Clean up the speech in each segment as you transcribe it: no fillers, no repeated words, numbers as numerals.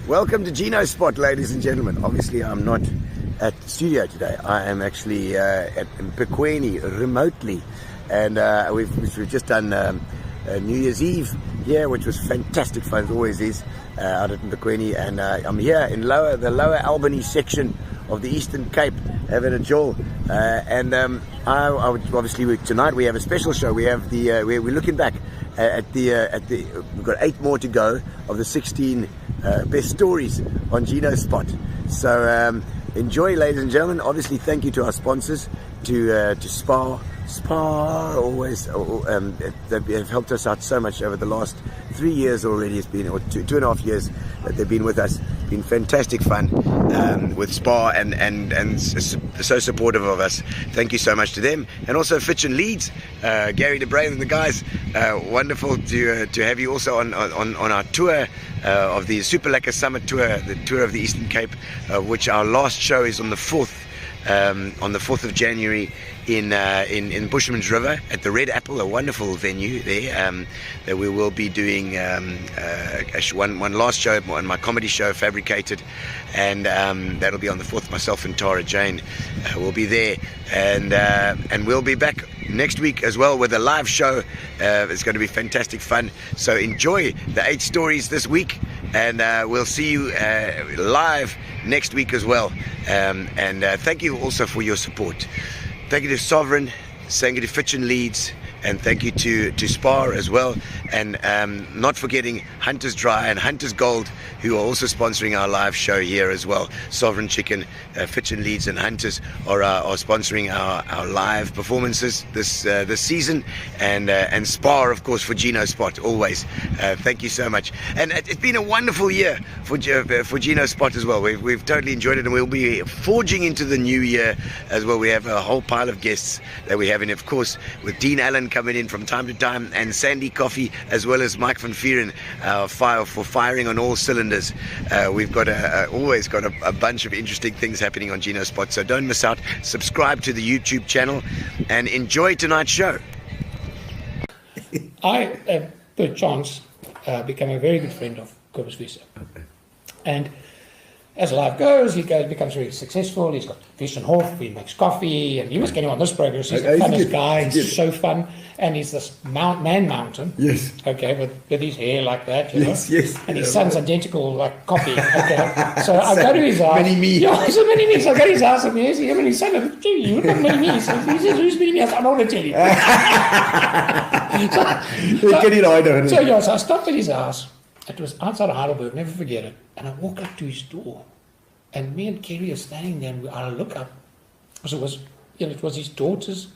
Welcome to Gino's Spot, ladies and gentlemen. Obviously, I'm not at the studio today. I am actually at Mkhuseli remotely, and we've just done New Year's Eve here, which was fantastic fun. It always is out at Mkhuseli, and I'm here in the lower Albany section of the Eastern Cape, having a jaw. Obviously tonight we have a special show. We have we're looking back at we've got 8 more to go of the 16 best stories on Gino's Spot. So enjoy, ladies and gentlemen. Obviously, thank you to our sponsors, to Spar always. They have helped us out so much over the last 3 years already. It's been, or 2.5 years that they've been with us. Been fantastic fun with Spar and so supportive of us. Thank you so much to them, and also Fitch and Leeds, Gary DeBrain and the guys. Wonderful to have you also on our tour of the Super Lekker Summit tour, the tour of the Eastern Cape, which our last show is on the 4th of January in Bushman's River at the Red Apple, a wonderful venue there. That we will be doing one last show, my comedy show, Fabricated, and that'll be on the 4th. Myself and Tara Jane will be there, and we'll be back next week as well with a live show. It's going to be fantastic fun. So enjoy the 8 stories this week, and we'll see you live next week as well. And thank you also for your support. Thank you to Sovereign, thank you to Fitch and Leeds, and thank you to Spar as well, and not forgetting Hunter's Dry and Hunter's Gold, who are also sponsoring our live show here as well. Sovereign Chicken, Fitch and Leeds, and Hunters are sponsoring our live performances this season, and Spar, of course, for Gino's Spot always. Thank you so much, and it's been a wonderful year for Gino's Spot as well. We've totally enjoyed it, and we'll be forging into the new year as well. We have a whole pile of guests that we have, and of course with Dean Allen coming in from time to time, and Sandy Coffee, as well as Mike van Vieren for firing on all cylinders. We've got always got a bunch of interesting things happening on Gino's Spot, so don't miss out. Subscribe to the YouTube channel and enjoy tonight's show. I have per chance become a very good friend of Kobus Visser, and as life goes, he becomes very successful. He's got Fish and Hof, he makes coffee, and you must get him on this program. He's the funnest guy, he's so fun, and he's this man mountain. Yes. Okay, with his hair like that, you know. Yes. And his son's identical like copy. Okay. So I go to his house. Mini-me. Yeah, he's a mini-me. So I go to his house and there's him and his son. I'm like, gee, you look like mini-me. So he says, who's mini-me? I said, I don't want to tell you. So I stopped at his house. It was outside of Heidelberg, never forget it. And I walk up to his door, and me and Kerry are standing there, and I look up, because it was his daughter's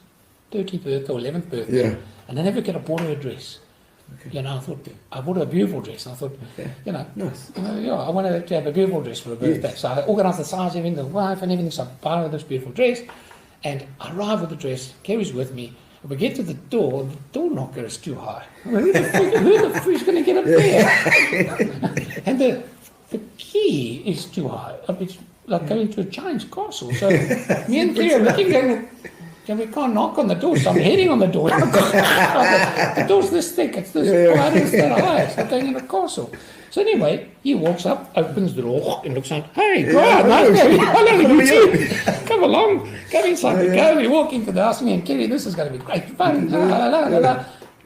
13th birthday or 11th birthday. Yeah. And I never could have bought her a dress. Okay. You know, I bought her a beautiful dress. And I thought, nice. I wanted to have a beautiful dress for her birthday. Yes. So I organised the size, everything, the wife and everything. So I buy her this beautiful dress, and I arrive with the dress. Kerry's with me. We get to the door knocker is too high. Who the freak's going to get up there? And the key is too high. It's like going to a giant's castle. So me and Kerry are looking at it, we can't knock on the door, so I'm heading on the door. The door's this thick, it's this wide, it's that high, it's like going in a castle. So anyway, he walks up, opens the door, and looks out. Hey, God, hello, you too. Come along, come inside the car. We walk into the house, me and Kerry, this is going to be great fun.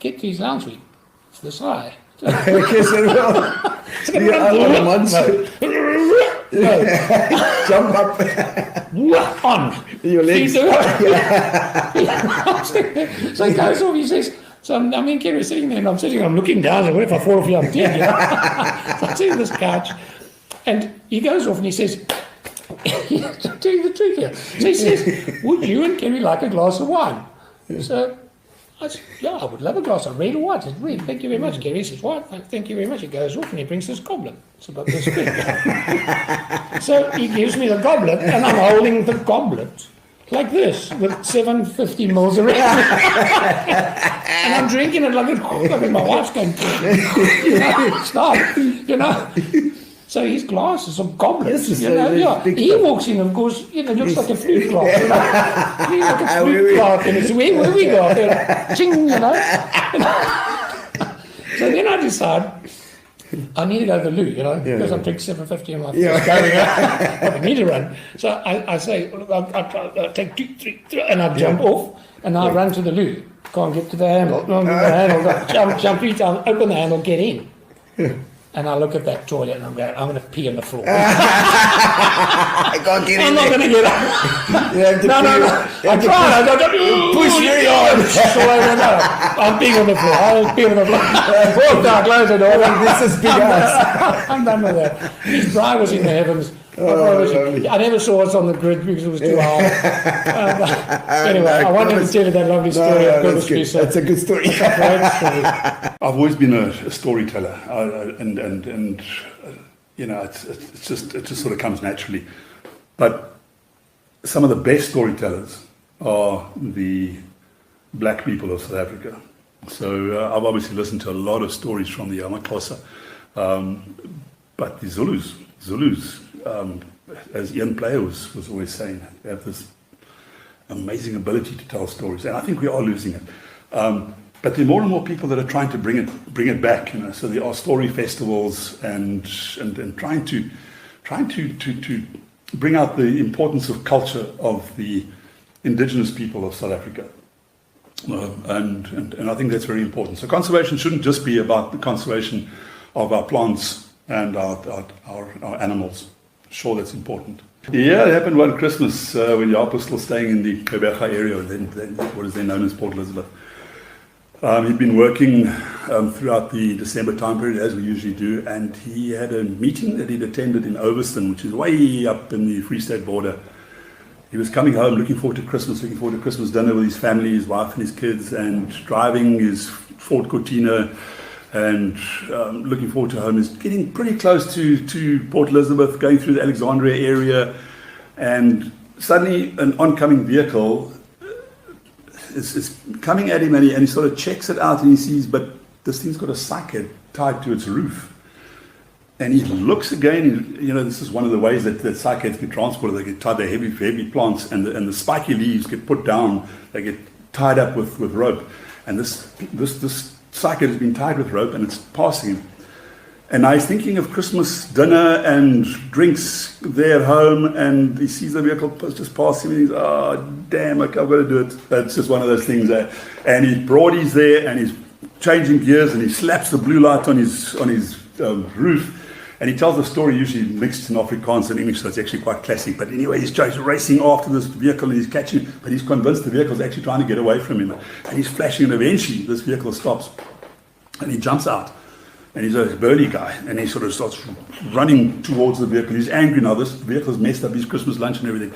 Get to his lounge suite. It's this high. Jump up. On. Your legs. So he goes off, he says, so I mean, Kerry's sitting there, and I'm looking down, and what if I fall off your dead? You know? So I sit on this couch, and he goes off and he says, I'm telling you the truth here. So he says, would you and Kerry like a glass of wine? So I said, yeah, I would love a glass of red or white. I said, red, thank you very much. Kerry says, white, thank you very much. He goes off and he brings this goblet. It's about this big. So he gives me the goblet, and I'm holding the goblet like this, with 750 mils around. And I'm drinking it like my wife's going to stop, you know. So his glasses are goblets, you know. He walks in, of course, looks like a flute clock, you know. He's like a flute clock, and it's, where we go? Ching, you know. So then I decide, I need to go to the loo, because I'm drinking 750 and my first going out. I need to run. So I say, look, I'll take 2, 3, and I jump off, and I run to the loo. Can't get to the handle. Jump 3 times, open the handle, get in. And I look at that toilet and I'm going to pee on the floor. I can't get in. I'm not going to get up. No. I tried. I got push very hard. I'm peeing on the floor. I'm peeing on the floor. Walked out, close the door. This is big ass. I'm done with that. His bride was in the heavens. I never saw us on the grid because it was too high. Anyway, I wanted to tell you that lovely story. That's good. That's a good story. It's a great story. I've always been a storyteller, and it just sort of comes naturally. But some of the best storytellers are the black people of South Africa. So I've obviously listened to a lot of stories from the Amaxhosa, but the Zulus, as Ian Player was always saying, they have this amazing ability to tell stories, and I think we are losing it. But there are more and more people that are trying to bring it back. So there are story festivals and trying to bring out the importance of culture of the indigenous people of South Africa. And I think that's very important. So conservation shouldn't just be about the conservation of our plants and our animals. Sure, that's important. Yeah, it happened one Christmas when Jaap was still staying in the Koberga area, then what is then known as Port Elizabeth. He'd been working throughout the December time period, as we usually do, and he had a meeting that he'd attended in Overston, which is way up in the Free State border. He was coming home, looking forward to Christmas dinner with his family, his wife and his kids, and driving his Ford Cortina, and looking forward to home. He's getting pretty close to Port Elizabeth, going through the Alexandria area, and suddenly an oncoming vehicle is coming at him, and he sort of checks it out, and he sees, but this thing's got a cycad tied to its roof. And he looks again, this is one of the ways that cycads get transported. They get tied, they're heavy plants, and the spiky leaves get put down, they get tied up with rope. And this cycad has been tied with rope, and it's passing him. And now he's thinking of Christmas dinner and drinks there at home, and he sees the vehicle just pass him, and he's, oh, damn, okay, I've got to do it. That's just one of those things. And his broadie's there, and he's changing gears, and he slaps the blue light on his roof. And he tells the story usually mixed in Afrikaans and English, so it's actually quite classic. But anyway, he's racing after this vehicle, and he's catching, but he's convinced the vehicle's actually trying to get away from him. And he's flashing, and eventually this vehicle stops, and he jumps out. And he's a burly guy, and he sort of starts running towards the vehicle. He's angry now. This vehicle's messed up his Christmas lunch and everything.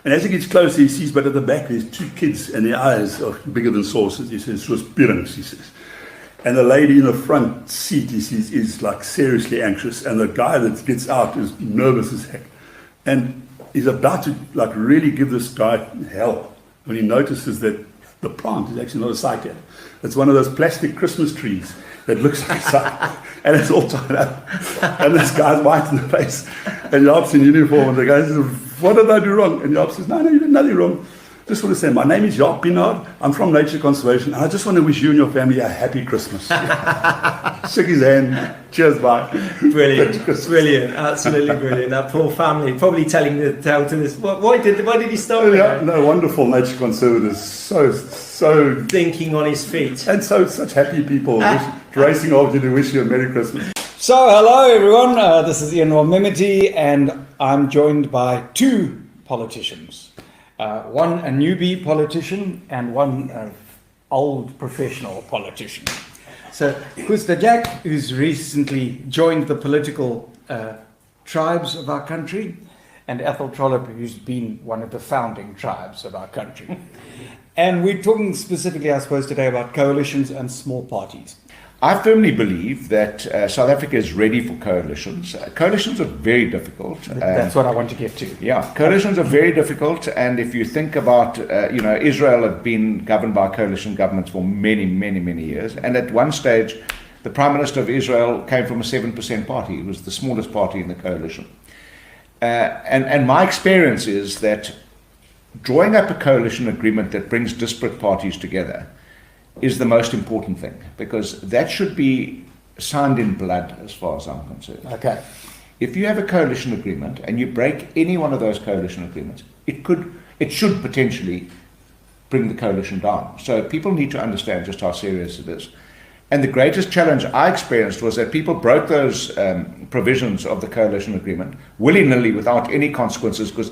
And as he gets closer, he sees, but at the back, there's 2 kids, and their eyes are bigger than saucers. He says, "Soos parents," he says. And the lady in the front seat, he sees, is like seriously anxious. And the guy that gets out is nervous as heck. And he's about to like really give this guy hell when he notices that the plant is actually not a cycad. It's one of those plastic Christmas trees that looks like a cycad. And it's all tied up. And this guy's white in the face. And Jaap's in uniform. And the guy says, "What did I do wrong?" And Jaap says, "No, you did nothing wrong. Just want to say, my name is Jaap Pinaar. I'm from Nature Conservation, and I just want to wish you and your family a happy Christmas." Shook his hand. Cheers, bye. Brilliant, brilliant, absolutely brilliant. That poor family, probably telling the tale to this. Why did he stop? No, wonderful nature conservators. So thinking on his feet, and such happy people racing after to wish you a Merry Christmas. So, hello everyone. This is Ian Wamimiti, and I'm joined by 2 politicians. One a newbie politician and one old professional politician. So Mkhuseli Jack, who's recently joined the political tribes of our country, and Athol Trollip, who's been one of the founding tribes of our country. And we're talking specifically, I suppose, today about coalitions and small parties. I firmly believe that South Africa is ready for coalitions. Coalitions are very difficult. That's what I want to get to. Yeah, coalitions are very difficult. And if you think about, Israel had been governed by coalition governments for many, many, many years. And at one stage, the Prime Minister of Israel came from a 7% party. It was the smallest party in the coalition. And my experience is that drawing up a coalition agreement that brings disparate parties together is the most important thing, because that should be signed in blood as far as I'm concerned. Okay. If you have a coalition agreement and you break any one of those coalition agreements, it should potentially bring the coalition down. So people need to understand just how serious it is. And the greatest challenge I experienced was that people broke those provisions of the coalition agreement willy-nilly without any consequences, because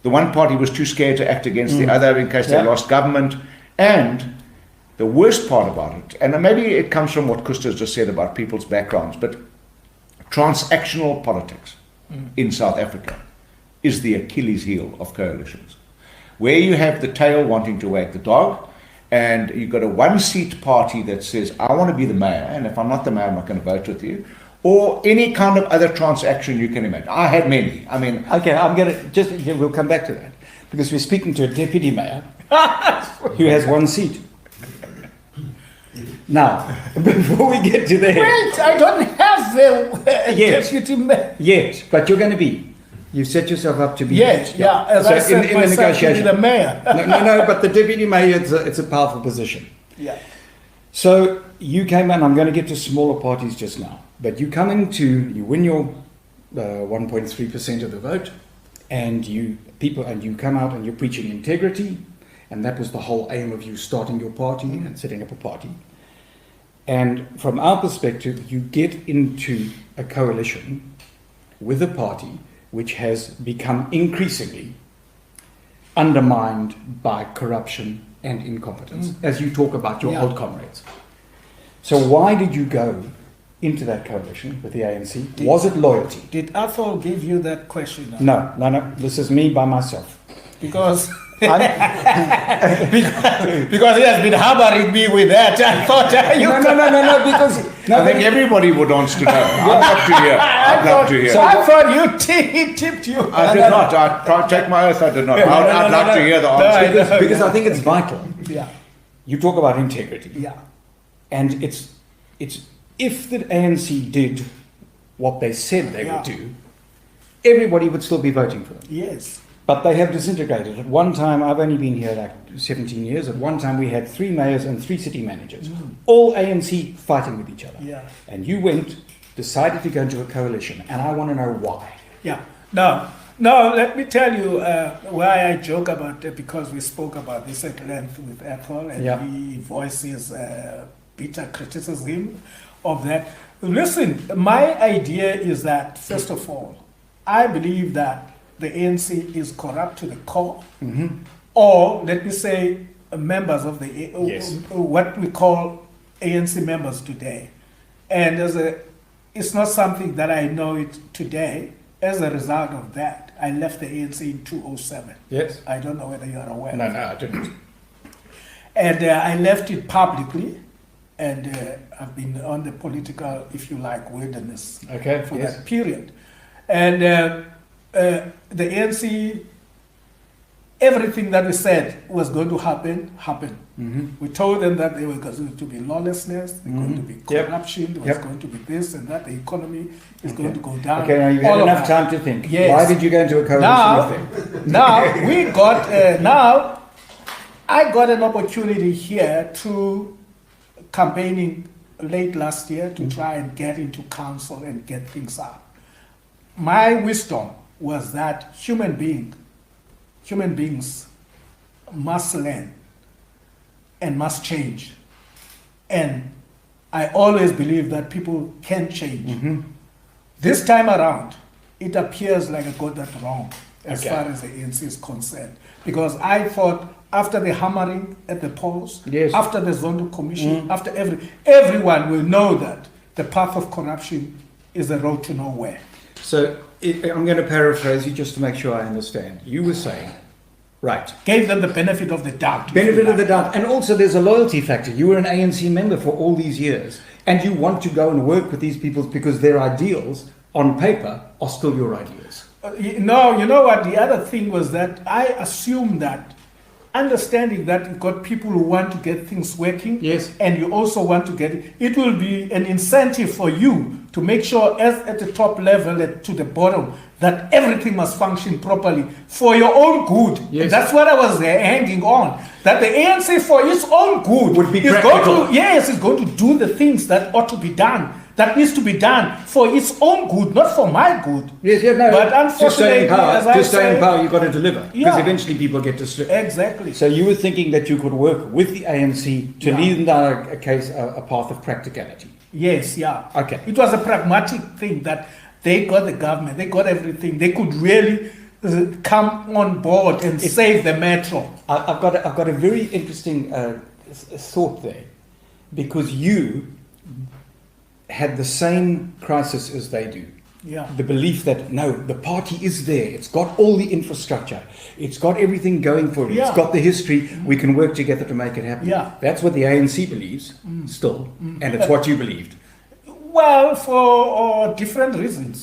the one party was too scared to act against the other in case they lost government. And the worst part about it, and maybe it comes from what Kusta's just said about people's backgrounds, but transactional politics in South Africa is the Achilles heel of coalitions, where you have the tail wanting to wag the dog, and you've got a one-seat party that says, I want to be the mayor, and if I'm not the mayor, I'm not going to vote with you, or any kind of other transaction you can imagine. I had many. I mean... Okay, I'm going to we'll come back to that, because we're speaking to a deputy mayor who has one seat. Now, before we get to there... Wait, I don't have a deputy mayor. Yet, but you're going to be. You've set yourself up to be. Yes, yeah. As So I said, in the negotiation, the mayor. no, but the deputy mayor, it's a powerful position. Yeah. So you came in, I'm going to get to smaller parties just now, but you win your 1.3% of the vote, and you come out and you're preaching integrity, and that was the whole aim of you starting your party and setting up a party. And from our perspective, you get into a coalition with a party which has become increasingly undermined by corruption and incompetence, as you talk about your old comrades. So why did you go into that coalition with the ANC? Was it loyalty? Did Athol give you that question? No. This is me by myself. Because because he has been harboring me with that. I thought No, because I think everybody would want to know. I'd love to hear. I'd love to hear. I thought he tipped you. I did not. I take my oath, I did not. I'd like to hear the answer. because I think it's vital. Yeah. You talk about integrity. Yeah. And it's if the ANC did what they said they would do, everybody would still be voting for them. Yes. But they have disintegrated. At one time, I've only been here like 17 years. At one time, we had 3 mayors and 3 city managers, all ANC fighting with each other. Yeah. And you decided to go into a coalition, and I want to know why. Yeah. No, let me tell you why I joke about it, because we spoke about this at length with Athol, and he voices bitter criticism of that. Listen, my idea is that, first of all, I believe that the ANC is corrupt to the core, or let me say members of the what we call ANC members today. And it's not something that I know it today. As a result of that, I left the ANC in 2007. Yes. I don't know whether you are aware. No, I didn't. And I left it publicly, and I've been on the political, if you like, wilderness for that period. And the ANC, everything that we said was going to happen, happened. We told them that there was going to be lawlessness, there was going to be corruption, there was going to be this and that, the economy is going to go down. Okay, now you've had enough time to think. Yes. Why did you go into a coalition with them? Now, we got, I got an opportunity here through campaigning late last year to try and get into council and get things up. My wisdom was that human beings must learn and must change. And I always believe that people can change. This time around, it appears like I got that wrong as far as the ANC is concerned. Because I thought after the hammering at the polls, after the Zondo Commission, after everyone will know that the path of corruption is the road to nowhere. So I'm going to paraphrase you just to make sure I understand. You were saying, right. Gave them the benefit of the doubt. Benefit of the doubt. And also there's a loyalty factor. You were an ANC member for all these years, and you want to go and work with these people because their ideals on paper are still your ideals. No, you know what? The other thing was that I assumed that, understanding that you've got people who want to get things working, and you also want to get it will be an incentive for you to make sure, as at the top level to the bottom, that everything must function properly for your own good. Yes. That's what I was hanging on. That the ANC, for its own good, would be is going to, is going to do the things that ought to be done. that needs to be done for its own good, not for my good. Yes, yeah, no. But to stay in power, as I say, you've got to deliver. Because Yeah. eventually people get disturbed. Exactly. So you were thinking that you could work with the ANC to lead them down a path of practicality. Yes, yeah. Okay. It was a pragmatic thing that they got the government, they got everything. They could really come on board and save the metro. I've got a very interesting thought there, because you had the same crisis as they do. Yeah. The belief that, no, the party is there. It's got all the infrastructure. It's got everything going for it. Yeah. It's got the history. We can work together to make it happen. Yeah. That's what the ANC believes still. And it's what you believed. Well, for different reasons.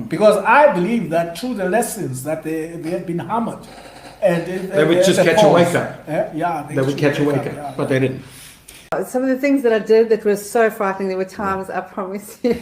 Because I believe that through the lessons that they have been hammered. And They would just catch a wake up. Yeah. They would catch a wake up, yeah. but they didn't. Some of the things that I did that was so frightening, there were times, I promise you,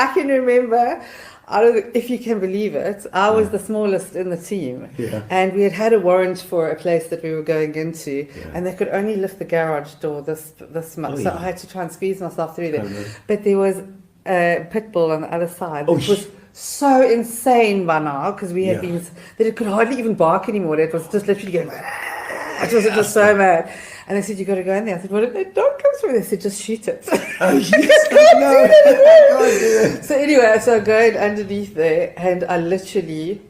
I can remember, I don't know if you can believe it, I was the smallest in the team. Yeah. And we had a warrant for a place that we were going into, and they could only lift the garage door this much. So I had to try and squeeze myself through there. But there was a pit bull on the other side, which was so insane by now, because we had been, that it could hardly even bark anymore. It was just literally going, it was just so mad. And they said, you got to go in there. I said, well, if they don't come through, they said, just shoot it. Oh, yes. So anyway, so I go in underneath there, and I literally,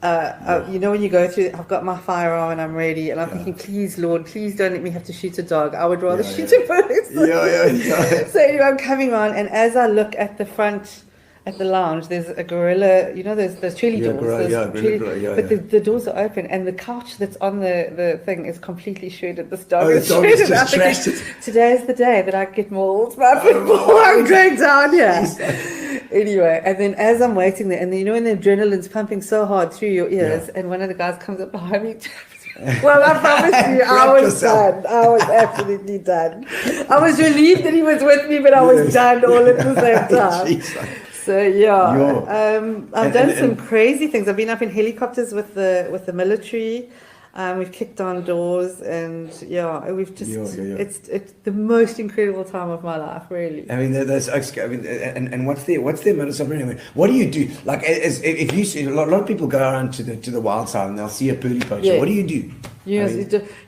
you know, when you go through, I've got my firearm and I'm ready, and I'm thinking, please, Lord, please don't let me have to shoot a dog. I would rather shoot a person. Yeah. So anyway, I'm coming on, and as I look at the front, at the lounge, there's a gorilla, you know, there's trelly doors. But the doors are open, and the couch that's on the thing is completely shredded. This dog is the dog is shredded. just I think trashed. today's the day that I get mauled by people. I'm going down here. Anyway, and then as I'm waiting there, and then, you know, when the adrenaline's pumping so hard through your ears, and one of the guys comes up behind me. Well, I promise you, I was done. I was absolutely done. I was relieved that he was with me, but I was done all at the same time. So I've done some crazy things. I've been up in helicopters with the military. We've kicked down doors, and we've just it's the most incredible time of my life, really. I mean, and what's their modus operandi? I mean, what do you do? Like, if you see a lot of people go around to the wild side and they'll see a pearly poacher. Yeah. What do you do? You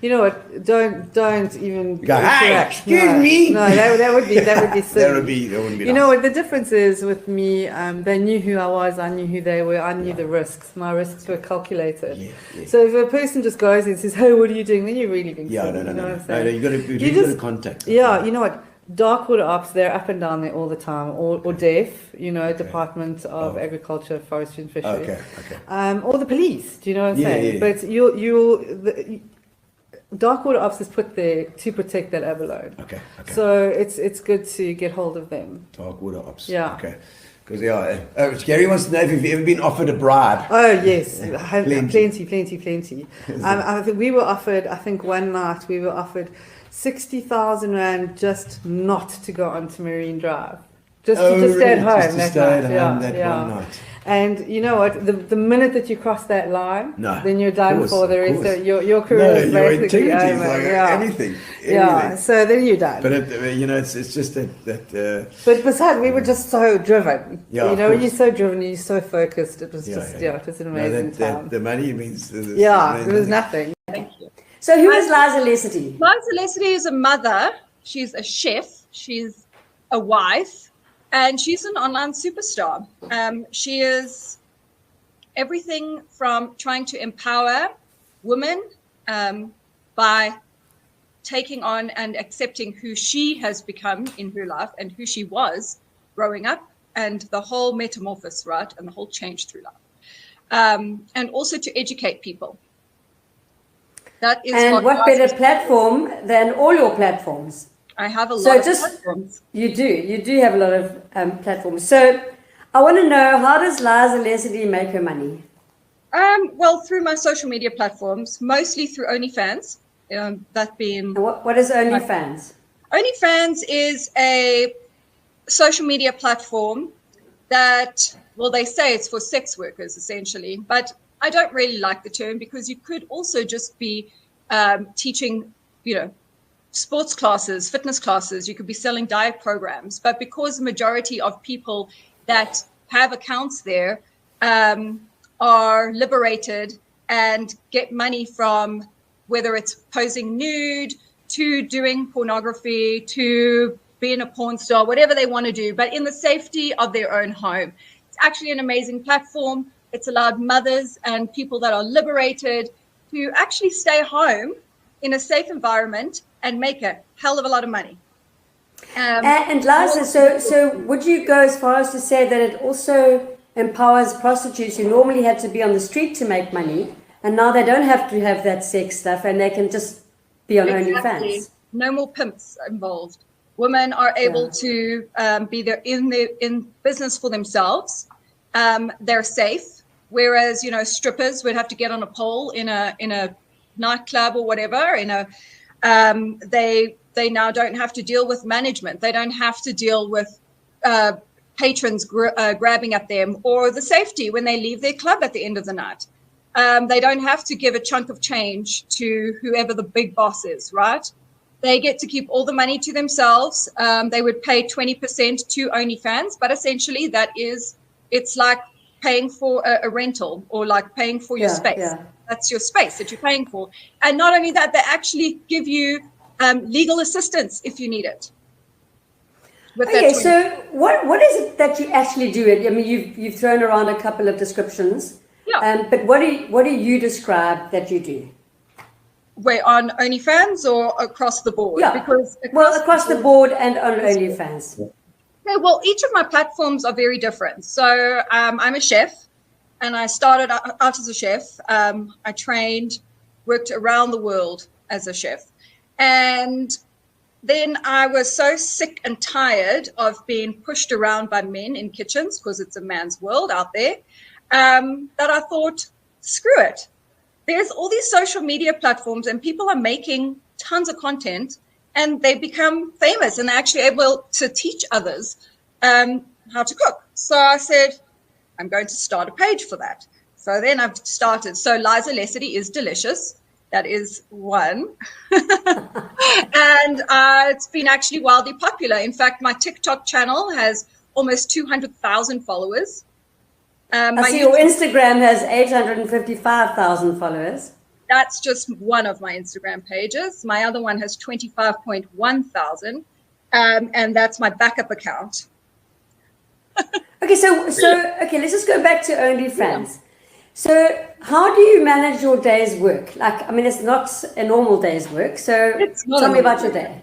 know what? Don't even go, hey, interact. excuse me. No, that would be silly. That wouldn't be. You know what the difference is with me? They knew who I was. I knew who they were. I knew the risks. My risks were calculated. Yeah. So if a person just goes and says, "Hey, what are you doing?" then you're really being silly. No. You know what I'm saying? No, you got to contact. Yeah, you know what? Dark water ops, they're up and down there all the time, or DEF, you know, Department of Agriculture, Forestry and Fisheries. Okay. Or the police, do you know what I'm saying? Yeah. But Dark water ops is put there to protect that abalone. Okay. So it's good to get hold of them. Dark water ops. Yeah. Okay. Because Gary wants to know if you've ever been offered a bribe. Oh yes, plenty. I think we were offered. I think one night we were offered 60,000 rand just not to go onto Marine Drive, just to stay at home that night. One night. And you know what? The minute that you cross that line, then you're done for the rest of your career. Is basically over. Anything. Yeah. So then you're done. But it's just that. But besides, we were just so driven. Yeah, you know, when you're so driven, and you're so focused. It was just it was an amazing time. The money means. It was nothing. Thank you. So who is Liza Lesedi? Liza Lesedi is a mother. She's a chef. She's a wife. And she's an online superstar. She is everything from trying to empower women by taking on and accepting who she has become in her life and who she was growing up, and the whole metamorphosis, right, and the whole change through life. And also to educate people. That is what better platform than all your platforms? I have a lot of platforms. You do have a lot of platforms. So I want to know, how does Liza Lesedi make her money? Well, through my social media platforms, mostly through OnlyFans. That being what is OnlyFans? OnlyFans is a social media platform that, well, they say it's for sex workers essentially, but I don't really like the term, because you could also just be teaching, sports classes, fitness classes, you could be selling diet programs. But because the majority of people that have accounts there are liberated and get money from, whether it's posing nude, to doing pornography, to being a porn star, whatever they want to do, but in the safety of their own home. It's actually an amazing platform. It's allowed mothers and people that are liberated to actually stay home in a safe environment and make a hell of a lot of money. And Liza, so would you go as far as to say that it also empowers prostitutes who normally had to be on the street to make money, and now they don't have to have that sex stuff and they can just be on OnlyFans? No more pimps involved. Women are able to be there in business for themselves. They're safe, whereas strippers would have to get on a pole in a nightclub or whatever. They now don't have to deal with management. They don't have to deal with patrons grabbing at them, or the safety when they leave their club at the end of the night. They don't have to give a chunk of change to whoever the big boss is, right? They get to keep all the money to themselves. They would pay 20% to OnlyFans, but essentially it's like paying for a rental, or like paying for your space. Yeah. That's your space that you're paying for. And not only that, they actually give you legal assistance if you need it. Okay, so what is it that you actually do? I mean, you've thrown around a couple of descriptions. Yeah. But what do you describe that you do? Wait, on OnlyFans or across the board? Yeah. Because across the board and on OnlyFans. Okay, well, each of my platforms are very different. So I'm a chef, and I started out as a chef. I trained, worked around the world as a chef. And then I was so sick and tired of being pushed around by men in kitchens, because it's a man's world out there, that I thought, screw it. There's all these social media platforms and people are making tons of content, and they become famous and they're actually able to teach others how to cook. So I said, I'm going to start a page for that. So then I've started. So Liza Lesedi is delicious. That is one. And it's been actually wildly popular. In fact, my TikTok channel has almost 200,000 followers. I see your Instagram has 855,000 followers. That's just one of my Instagram pages. My other one has 25.1 thousand, and that's my backup account. Okay, so let's just go back to OnlyFans. Yeah. So how do you manage your day's work? Like, I mean, it's not a normal day's work. So tell me about your day.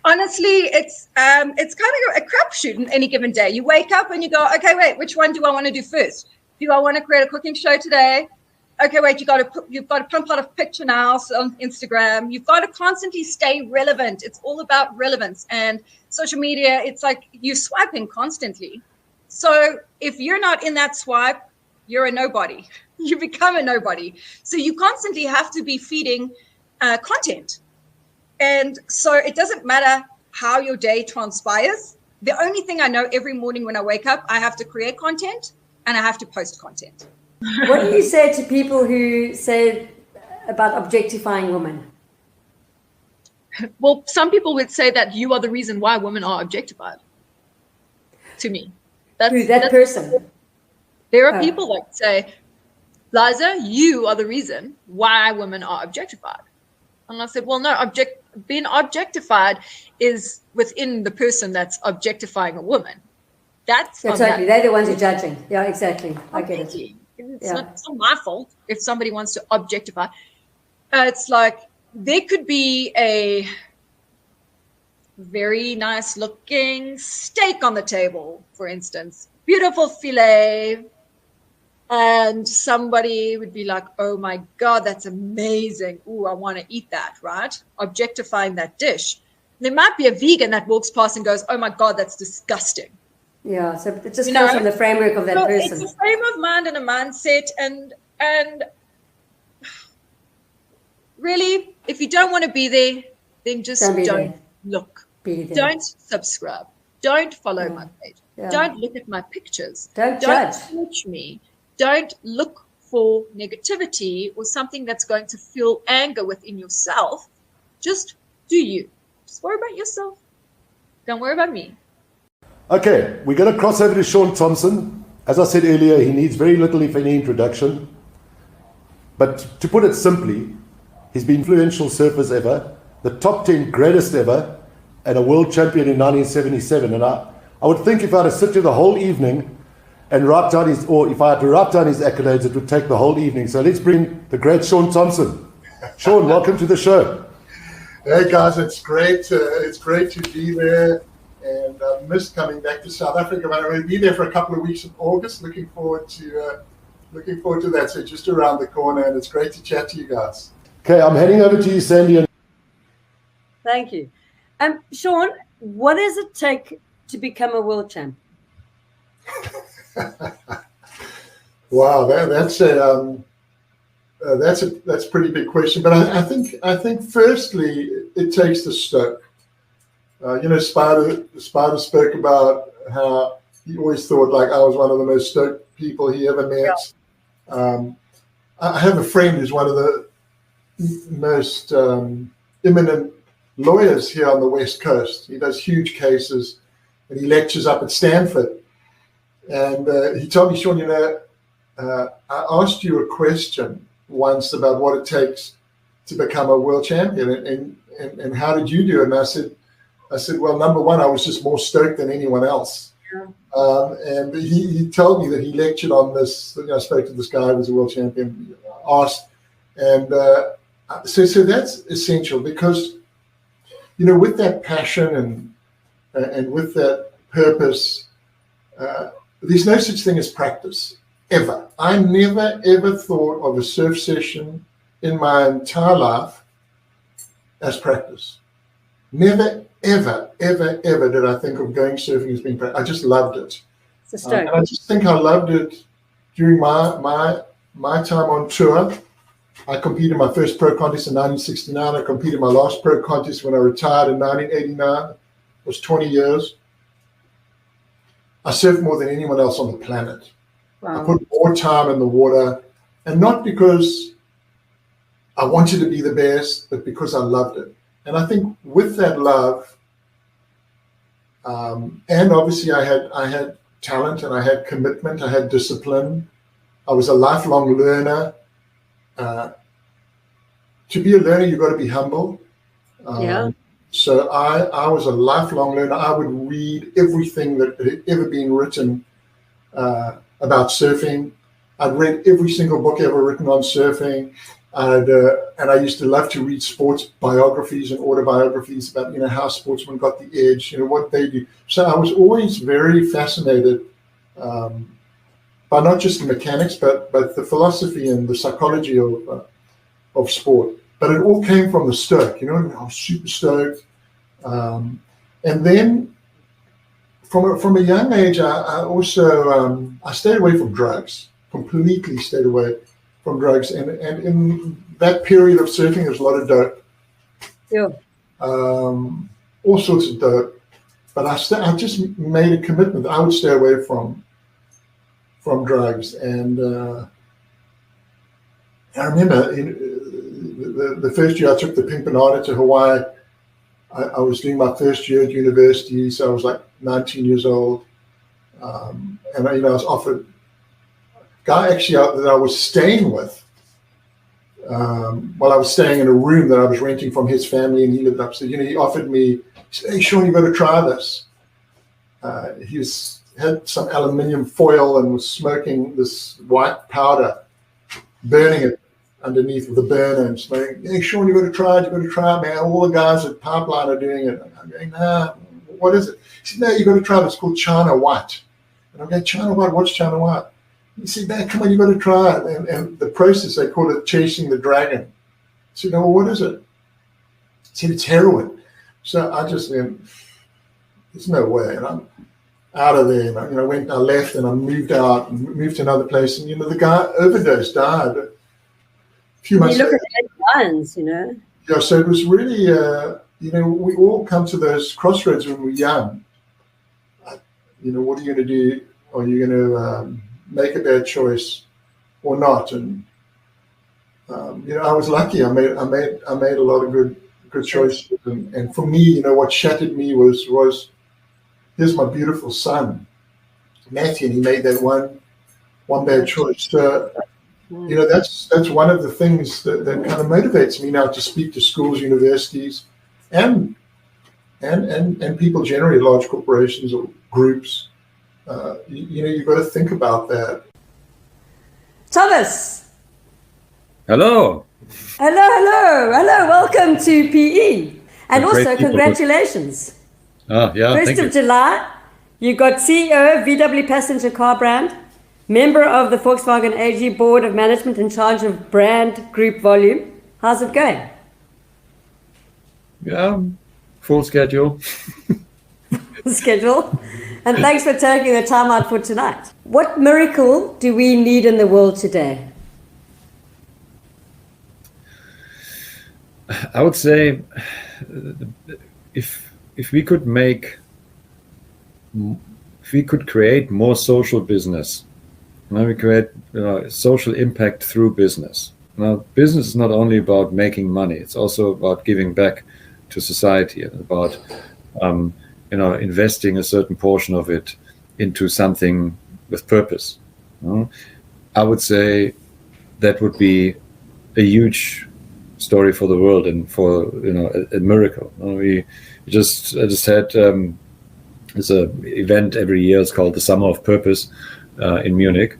Honestly, it's kind of a crapshoot in any given day. You wake up and you go, okay, wait, which one do I want to do first? Do I want to create a cooking show today? Okay, wait, you've got to pump out a picture now on Instagram. You've got to constantly stay relevant. It's all about relevance. And social media, it's like you're swiping constantly. So if you're not in that swipe, you're a nobody. You become a nobody. So you constantly have to be feeding content. And so it doesn't matter how your day transpires. The only thing I know every morning when I wake up, I have to create content and I have to post content. What do you say to people who say about objectifying women? Well, some people would say that you are the reason why women are objectified. To me. Who's that person? There are people that say, Liza, you are the reason why women are objectified. And I said, well, no, being objectified is within the person that's objectifying a woman. That's exactly. They're the ones who are judging. Yeah, exactly. I get it. It's not my fault if somebody wants to objectify. It's like there could be a very nice looking steak on the table, for instance, beautiful filet. And somebody would be like, oh my God, that's amazing. Ooh, I want to eat that, right? Objectifying that dish. There might be a vegan that walks past and goes, oh my God, that's disgusting. Yeah, so it just comes from the framework of that person. It's a frame of mind and a mindset. And really, if you don't want to be there, then just don't look. Don't subscribe. Don't follow my page. Yeah. Don't look at my pictures. Don't judge. Touch me. Don't look for negativity or something that's going to fuel anger within yourself. Just do you. Just worry about yourself. Don't worry about me. Okay, we're going to cross over to Shaun Thomson. As I said earlier, he needs very little, if any, introduction. But to put it simply, he's been influential surfers ever, the top 10 greatest ever, and a world champion in 1977. And I would think if I had to sit here the whole evening and write down his, or if I had to write down his accolades, it would take the whole evening. So let's bring the great Shaun Thomson. Shaun, welcome to the show. Hey guys, it's great to be there, and I missed coming back to South Africa. But I'm going to be there for a couple of weeks in August. Looking forward to that. So just around the corner, and it's great to chat to you guys. Okay, I'm heading over to you, Sandy. Thank you. Shaun, what does it take to become a world champ? Wow, that's a pretty big question. But I think firstly it takes the stoke. Spider spoke about how he always thought like I was one of the most stoked people he ever met. Yeah. I have a friend who's one of the most eminent lawyers here on the West Coast. He does huge cases, and he lectures up at Stanford. And he told me, Shaun, I asked you a question once about what it takes to become a world champion, and how did you do it? And I said, well, number one, I was just more stoked than anyone else. Yeah. And he told me that he lectured on this. I spoke to this guy who was a world champion, asked, and so that's essential, because with that passion and with that purpose, there's no such thing as practice, ever. I never, ever thought of a surf session in my entire life as practice. Never, ever, ever, ever did I think of going surfing as being practice. I just loved it. And I just think I loved it during my time on tour. I competed my first pro contest in 1969. I competed my last pro contest when I retired in 1989. It was 20 years. I surfed more than anyone else on the planet. Wow. I put more time in the water, and not because I wanted to be the best, but because I loved it. And I think with that love, and obviously I had talent, and I had commitment, I had discipline. I was a lifelong learner. To be a learner, you've got to be humble. So I was a lifelong learner. I would read everything that had ever been written about surfing. I'd read every single book ever written on surfing. And I used to love to read sports biographies and autobiographies about, how sportsmen got the edge, what they do. So I was always very fascinated by not just the mechanics, but the philosophy and the psychology of sport. But it all came from the stoke, I was super stoked. And then from a young age, I also I stayed away from drugs, completely stayed away from drugs. And in that period of surfing, there's a lot of dope. Yeah. All sorts of dope. But I just made a commitment that I would stay away from drugs. And I remember the first year I took the Pimpinata to Hawaii. I was doing my first year at university, so I was like 19 years old. And I was offered a guy actually that I was staying with. While I was staying in a room that I was renting from his family, and he lived upstairs. He offered me. He said, "Hey, Shaun, you got to try this." He had some aluminium foil and was smoking this white powder, burning it underneath with a burner, and saying, "Hey, Shaun, you got to try it, man. All the guys at Pipeline are doing it." I'm going, "Nah, what is it?" He said, "No, you got to try it. It's called China White." And I'm going, "China White? What's China White?" He said, "Man, come on, you got to try it." And the process, they call it chasing the dragon. I said, "No, well, what is it?" He said, "It's heroin." So I just went, "There's no way." And I'm out of there. And I left, and I moved out, and moved to another place. And the guy overdosed, died. Few months later. At Lions, Yeah, so it was really, we all come to those crossroads when we're young. What are you going to do? Are you going to make a bad choice or not? And I was lucky. I made a lot of good good choices. And for me, you know, what shattered me was here's my beautiful son, Matthew, and he made that one bad choice. You know, that's one of the things that kind of motivates me now to speak to schools, universities, and people generally, large corporations or groups. You know, you've got to think about that. Thomas. Hello. Hello. Welcome to PE. And also, congratulations. Oh, yeah, 1st of July, you got CEO of VW Passenger Car Brand, member of the Volkswagen AG Board of Management in charge of brand group volume. How's it going? Yeah, full schedule. And thanks for taking the time out for tonight. What miracle do we need in the world today? I would say if we could create more social business, we create social impact through business. Now, business is not only about making money; it's also about giving back to society and about investing a certain portion of it into something with purpose. I would say that would be a huge story for the world and for a miracle. I just had there's an event every year. It's called the Summer of Purpose in Munich.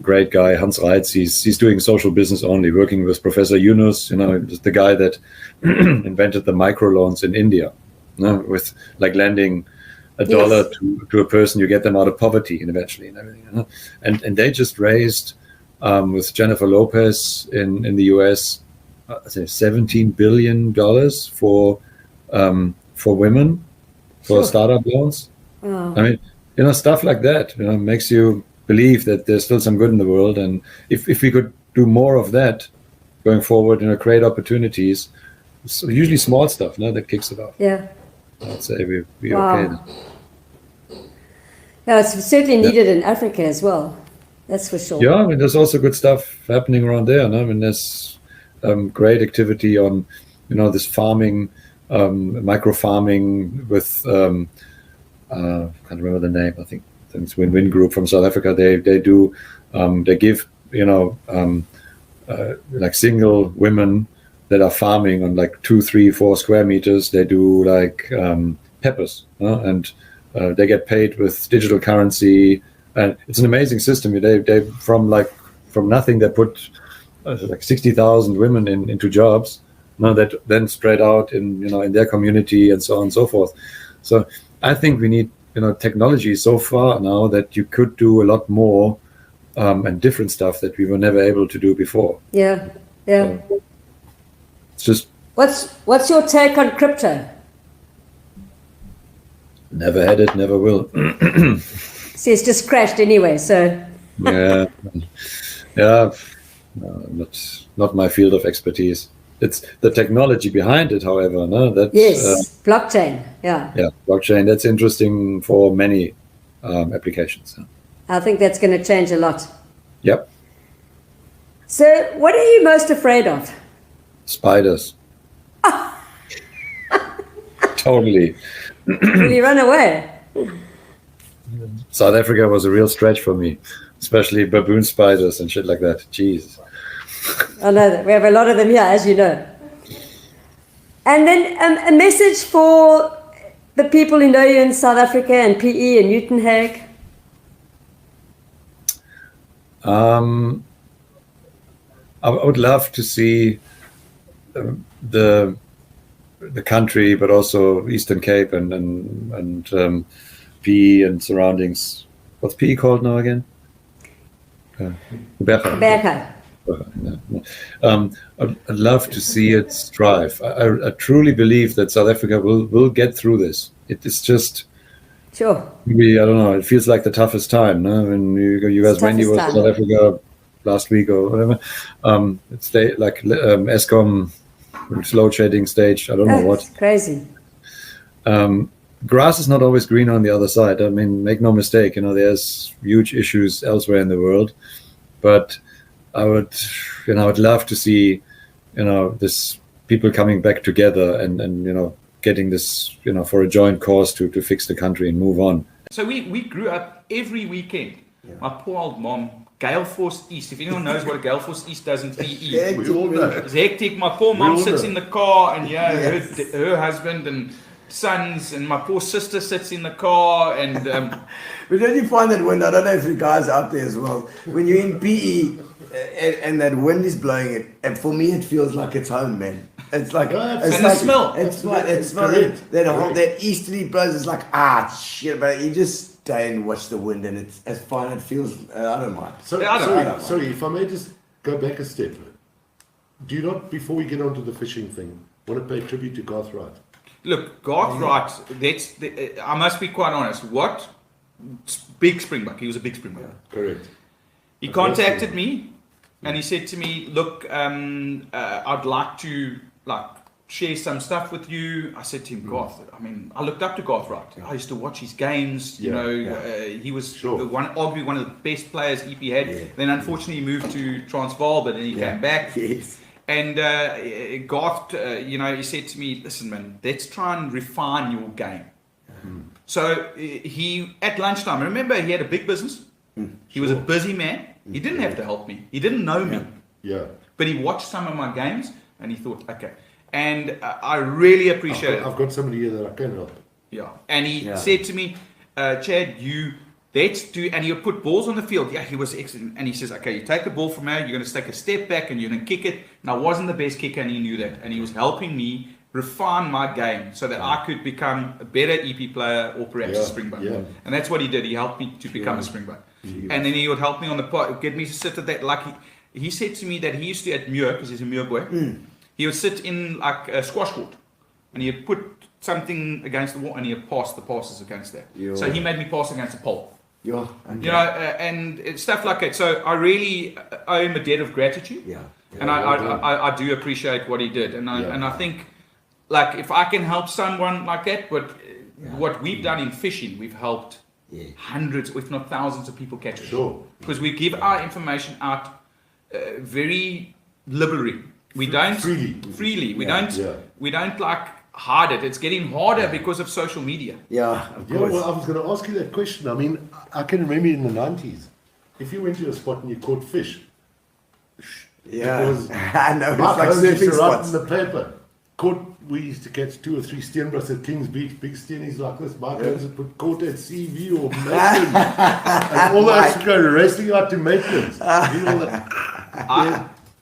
Great guy, Hans Wright. He's doing social business only, working with Professor Yunus, the guy that invented the microloans in India, with like lending $1 to a person, you get them out of poverty and eventually and everything. And they just raised with Jennifer Lopez in the US, I think $17 billion for women for startup loans. Oh. I mean, stuff like that, makes you believe that there's still some good in the world. And if we could do more of that going forward, create opportunities, so usually small stuff, that kicks it off. Yeah. I'd say we're okay. Yeah, it's certainly needed in Africa as well. That's for sure. Yeah, there's also good stuff happening around there. There's great activity on, this farming, micro farming with, I can't remember the name. I think it's Win-Win Group from South Africa. They do, they give, like single women that are farming on like 2, 3, 4 square meters. They do like peppers, and they get paid with digital currency. And it's an amazing system. They from nothing, they put like 60,000 women into jobs. That then spread out in their community and so on and so forth. So I think we need technology so far now that you could do a lot more and different stuff that we were never able to do before. Yeah. It's just. What's your take on crypto? Never had it, never will. See, it's just crashed anyway, so. Yeah. Not my field of expertise. It's the technology behind it, however. Blockchain. Yeah. Yeah, blockchain. That's interesting for many applications. I think that's going to change a lot. Yep. So, what are you most afraid of? Spiders. Totally. Will you run away? South Africa was a real stretch for me, especially baboon spiders and shit like that. Jeez. I know that. We have a lot of them here, as you know. And then a message for the people who know you in South Africa and PE and Uitenhage. I would love to see the country, but also Eastern Cape and PE and surroundings. What's PE called now again? Berger. I'd love to see it strive. I truly believe that South Africa will get through this. It is just. Sure. Maybe, I don't know. It feels like the toughest time. No? When you guys, Wendy was in South Africa last week or whatever. It's like Eskom load shedding stage. I don't know what. It's crazy. Grass is not always green on the other side. I mean, make no mistake. There's huge issues elsewhere in the world, but I would love to see, this people coming back together and getting this, for a joint cause to fix the country and move on. So we grew up every weekend. My poor old mom, Gale Force East. If anyone knows what a Gale Force East does in PE, We all know. it's hectic. My poor mom all sits know. in the car, and her husband and sons, and my poor sister sits in the car, and But don't you find that when, I don't know if you guys are out there as well, when you're in PE and that wind is blowing it, and for me it feels like it's home, man. It's like, it's and like, the smell. It's like, it's not Correct. that easterly blows. It's like, shit, but you just stay and watch the wind, and it's fine. It feels, I don't mind. So, Yeah, I don't mind. sorry, if I may just go back a step. Do you not, before we get onto the fishing thing, want to pay tribute to Garth Wright? look, Garth Wright. I must be quite honest. What big springbuck? He was a big springbuck. Correct. He contacted me, and he said to me, "Look, I'd like to share some stuff with you." I said to him, "Garth, I mean, I looked up to Garth Wright. I used to watch his games. He was arguably one of the best players EP had. Then unfortunately he moved to Transvaal, but then he came back. Yes. And Garth, he said to me, "Listen, man, let's try and refine your game." So he, at lunchtime, remember he had a big business. He was a busy man. He didn't have to help me. He didn't know me. Yeah. But he watched some of my games and he thought, okay. And I really appreciate it. I've got somebody here that I can help. Yeah. And he said to me, Chad, let's do, and he would put balls on the field. Yeah, he was excellent. And he says, okay, you take the ball from here, you're going to take a step back and you're going to kick it. And I wasn't the best kicker and he knew that. And he was helping me refine my game so that I could become a better EP player or perhaps a springbuck. Yeah. And that's what he did. He helped me to become a springbuck. And then he would help me on the pot, get me to sit at that. Like he said to me that he used to at Muir, because he's a Muir boy, he would sit in like a squash court and he'd put something against the wall and he'd pass the passes against that. So he made me pass against the pole. And stuff like that. So I really owe him a debt of gratitude. And I do appreciate what he did. And I think, like, if I can help someone like that, but what we've done in fishing, we've helped hundreds, if not thousands of people catch fish. Because we give our information out very liberally. We don't freely. We don't like hide it. It's getting harder because of social media. Well, I was going to ask you that question. I mean, I can remember in the 90s, if you went to a spot and you caught fish, I know, it's my like cousins used surfing to write spots. in the paper. We used to catch 2 or 3 steenbras at Kings Beach, big steenies like this. My cousins would put caught at CV or Maitland. And all those to go racing out to Maitland's.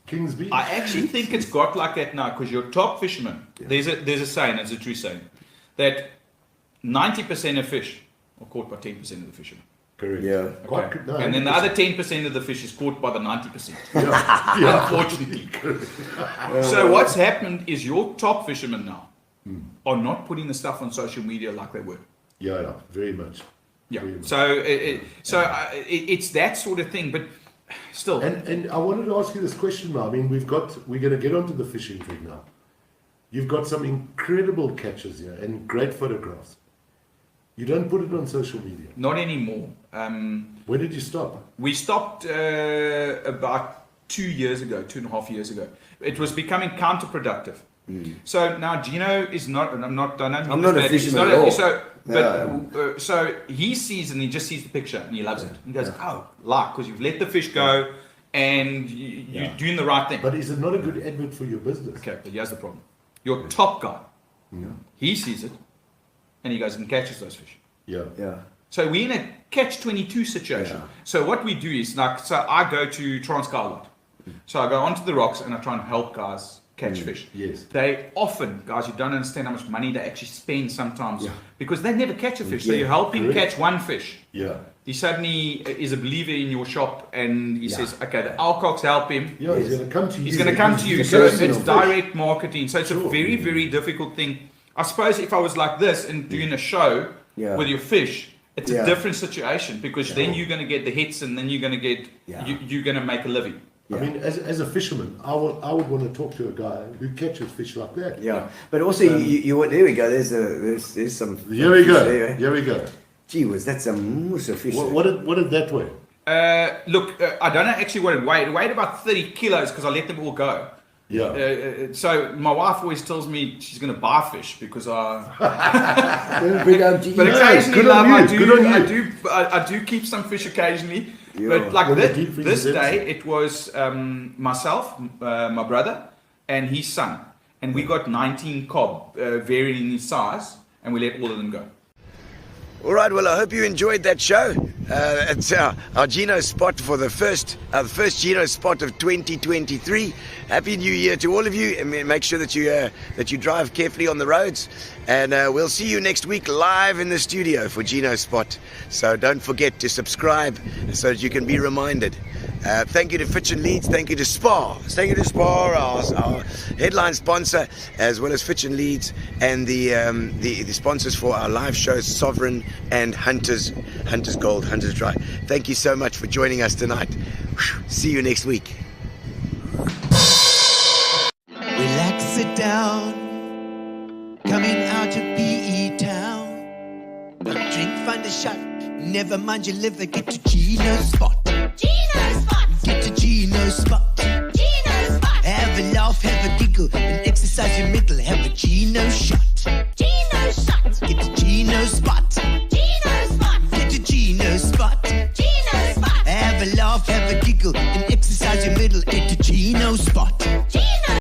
Kings Beach. I actually think it's got like that now because your top fishermen, there's a saying, it's a true saying, that 90% of fish are caught by 10% of the fishermen. Correct. Okay. And then the other 10% of the fish is caught by the 90%. Unfortunately. So what's happened is your top fishermen now are not putting the stuff on social media like they were. Very much. Very much. So it's that sort of thing, but still. And I wanted to ask you this question now. I mean, we're going to get onto the fishing thing now. You've got some incredible catches here and great photographs. You don't put it on social media? Not anymore. When did you stop? We stopped about 2.5 years ago. It was becoming counterproductive. So now Gino is not. I'm not a fisherman at all. So he sees and he just sees the picture and he loves it. He goes, because you've let the fish go and you're doing the right thing. But is it not a good advert for your business? Okay, but here's the problem. Your top guy, he sees it and he goes and catches those fish. So we're in a catch-22 situation. So what we do is so I go to Transkei a lot. So I go onto the rocks and I try and help guys catch fish. They often, guys, you don't understand how much money they actually spend sometimes because they never catch a fish. So you help him catch one fish. He suddenly is a believer in your shop and he says, okay, the Alcocks help him. He's going to come to you. He's going to come to you. So it's direct marketing. So it's a very, very difficult thing. I suppose if I was like this and doing a show with your fish, it's a different situation because then you're going to get the hits and then you're going to get, you're going to make a living. I mean, as a fisherman, I would want to talk to a guy who catches fish like that. But also, you there we go. There's some. Here we go. Here we go. Gee whiz, that's a mousse of fish. What did that weigh? Look, I don't know actually what it weighed. It weighed about 30 kilos because I let them all go. So my wife always tells me she's going to buy fish because I. But occasionally, good on love, you. I do keep some fish occasionally. Yeah. But like When the deep freeze this is day, empty. it was myself, my brother, and his son, and we got 19 cob, varying in size, and we let all of them go. All right, well, I hope you enjoyed that show. It's our Gino spot for the first Gino spot of 2023. Happy New Year to all of you, and make sure that you drive carefully on the roads. And we'll see you next week live in the studio for Gino Spot. So don't forget to subscribe so that you can be reminded. Thank you to Fitch and Leeds. Thank you to Spar. Thank you to Spar, our headline sponsor, as well as Fitch and Leeds, and the sponsors for our live shows, Sovereign and Hunters Gold, Hunters Dry. Thank you so much for joining us tonight. See you next week. Relax, sit down. Coming out of PE town. Drink, find a shot. Never mind your liver. Get to Gino Spot. Gino Spot. Get to Gino Spot. Gino Spot. Have a laugh, have a giggle, and exercise your middle. Have a Gino shot. Gino shot. Get to Gino Spot. Gino Spot. Get to Gino Spot. Gino Spot. Have a laugh, have a giggle, and exercise your middle.